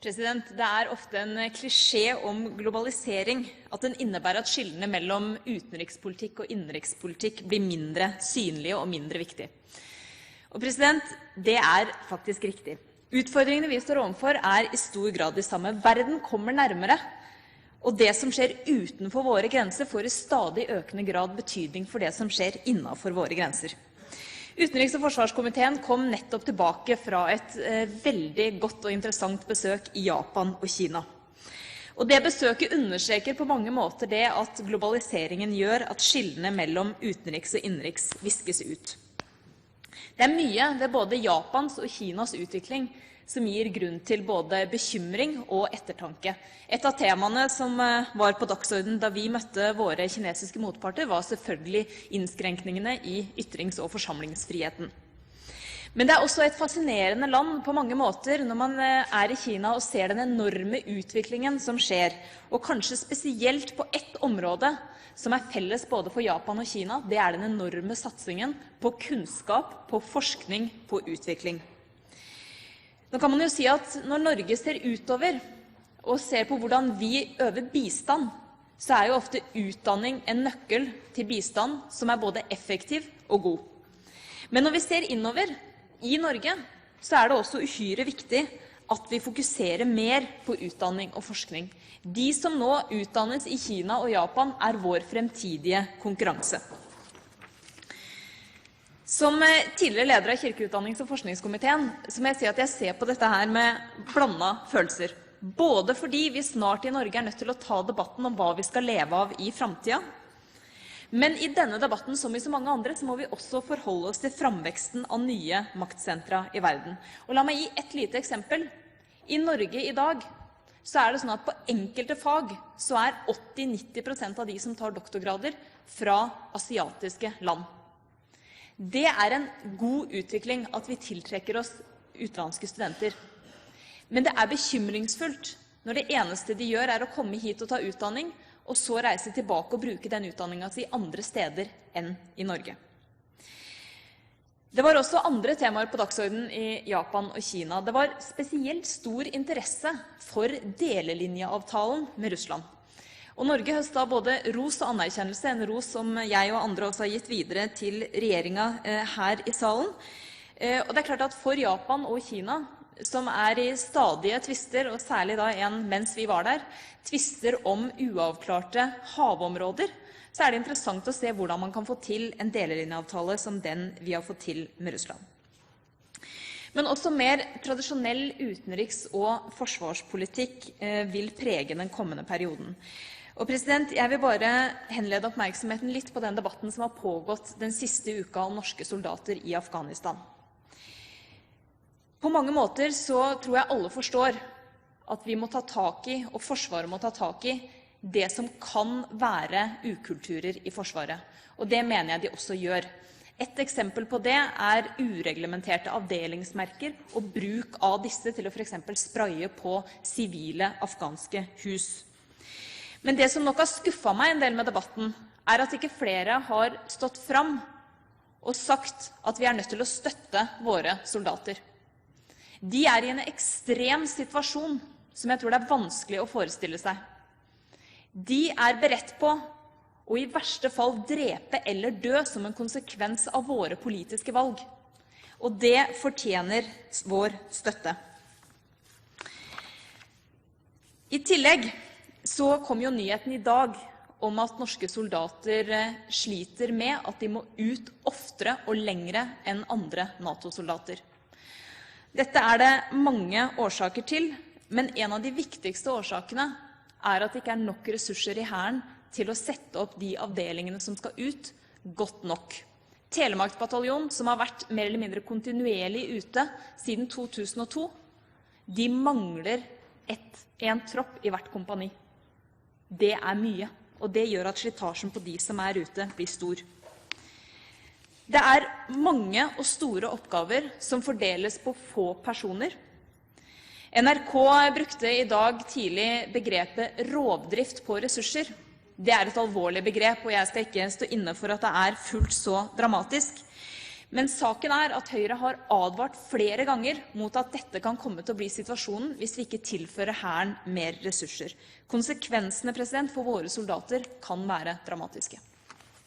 Det er ofte en klisjé om globalisering at den innebærer at skillene mellom utenrikspolitikk og innenrikspolitikk blir mindre synlige og mindre viktige. Og det er faktisk riktig. Utfordringene vi står overfor er i stor grad de samme. Verden kommer nærmere, og det som skjer utenfor våre grenser får i stadig økende grad betydning for det som skjer innenfor våre grenser. Utenriks- og forsvarskomiteen kom nettopp tilbake fra et veldig godt og interessant besøk i Japan og Kina. Og det besøket understreker på mange måter det at globaliseringen gjør at skillene mellom utenriks og innenriks viskes ut. Det er mye ved både Japans og Kinas utvikling som gir grunn til både bekymring og ettertanke. Et av temaene som var på dagsordenen da vi møtte våre kinesiske motparter, var selvfølgelig innskrenkningene i ytrings- og forsamlingsfriheten. Men det er også et fascinerende land på mange måter når man er i Kina og ser den enorme utviklingen som skjer, og kanskje spesielt på ett område som er felles både for Japan og Kina, det er den enorme satsingen på kunnskap, på forskning, på utvikling. Nå kan man jo si at når Norge ser utover og ser på hvordan vi øver bistand, så er jo ofte utdanning en nøkkel til bistand som er både effektiv og god. Men når vi ser innover i Norge, så er det også uhyre viktig at vi fokuserer mer på utdanning og forskning. De som nå utdannes i Kina og Japan er vår fremtidige konkurranse. Som tidligere leder av Kirkeutdannings- og forskningskomiteen, så må jeg si at jeg ser på dette her med blandet følelser. Både fordi vi snart i Norge er nødt til å ta debatten om hva vi skal leve av i fremtiden, men i denne debatten, som i så mange andre, så må vi også forholde oss til framveksten av nye maktsentra i verden. Og la meg gi et lite eksempel. I Norge i dag så er det sånn at på enkelte fag så er 80-90% av de som tar doktorgrader fra asiatiske land. Det er en god utvikling at vi tiltrekker oss utenlandske studenter. Men det er bekymringsfullt når det eneste de gjør er å komme hit og ta utdanning, og så reise tilbake og bruke den utdanningen sin andre steder enn i Norge. Det var også andre temaer på dagsordenen i Japan og Kina. Det var spesielt stor interesse for delelinjeavtalen med Russland. Og Norge høstet både ros og anerkjennelse, en ros som jeg og andre også har gitt videre til regjeringen her i salen. Og det er klart at for Japan og Kina, som er i stadige tvister, og særlig da en mens vi var der, tvister om uavklarte havområder, så er det interessant å se hvordan man kan få til en delelinjeavtale som den vi har fått til med Russland. Men også mer tradisjonell utenriks- og forsvarspolitikk vil prege den kommende perioden. Og jeg vil bare henlede oppmerksomheten litt på den debatten som har pågått den siste uka om norske soldater i Afghanistan. På mange måter så tror jeg alle forstår at vi må ta tak i, og Forsvaret må ta tak i, det som kan være ukulturer i Forsvaret. Og det mener jeg de også gjør. Et eksempel på det er ureglementerte avdelingsmerker og bruk av disse til å for eksempel spraye på sivile afghanske hus. Men det som nok har skuffet meg en del med debatten, er at ikke flere har stått fram og sagt at vi er nødt til å støtte våre soldater. De er i en ekstrem situasjon som jeg tror det er vanskelig å forestille seg. De er beredt på å i verste fall drepe eller dø som en konsekvens av våre politiske valg. Og det fortjener vår støtte. I tillegg så kom jo nyheten i dag om at norske soldater sliter med at de må ut oftere og lengre enn andre NATO-soldater. Dette er det mange årsaker til, men en av de viktigste årsakene er at det ikke er nok ressurser i Hæren til å sette opp de avdelingene som skal ut, godt nok. Telemarksbataljonen, som har vært mer eller mindre kontinuerlig ute siden 2002, de mangler en tropp i hvert kompani. Det er mye, og det gjør at slitasjen på de som er ute blir stor. Det er mange og store oppgaver som fordeles på få personer. NRK brukte i dag tidlig begrepet rovdrift på ressurser. Det er et alvorlig begrep, og jeg skal ikke stå inne for at det er fullt så dramatisk. Men saken at Høyre har advart flere ganger mot at dette kan komme til å bli situasjonen hvis vi ikke tilfører Hæren mer ressurser. Konsekvensene for våre soldater kan være dramatiske.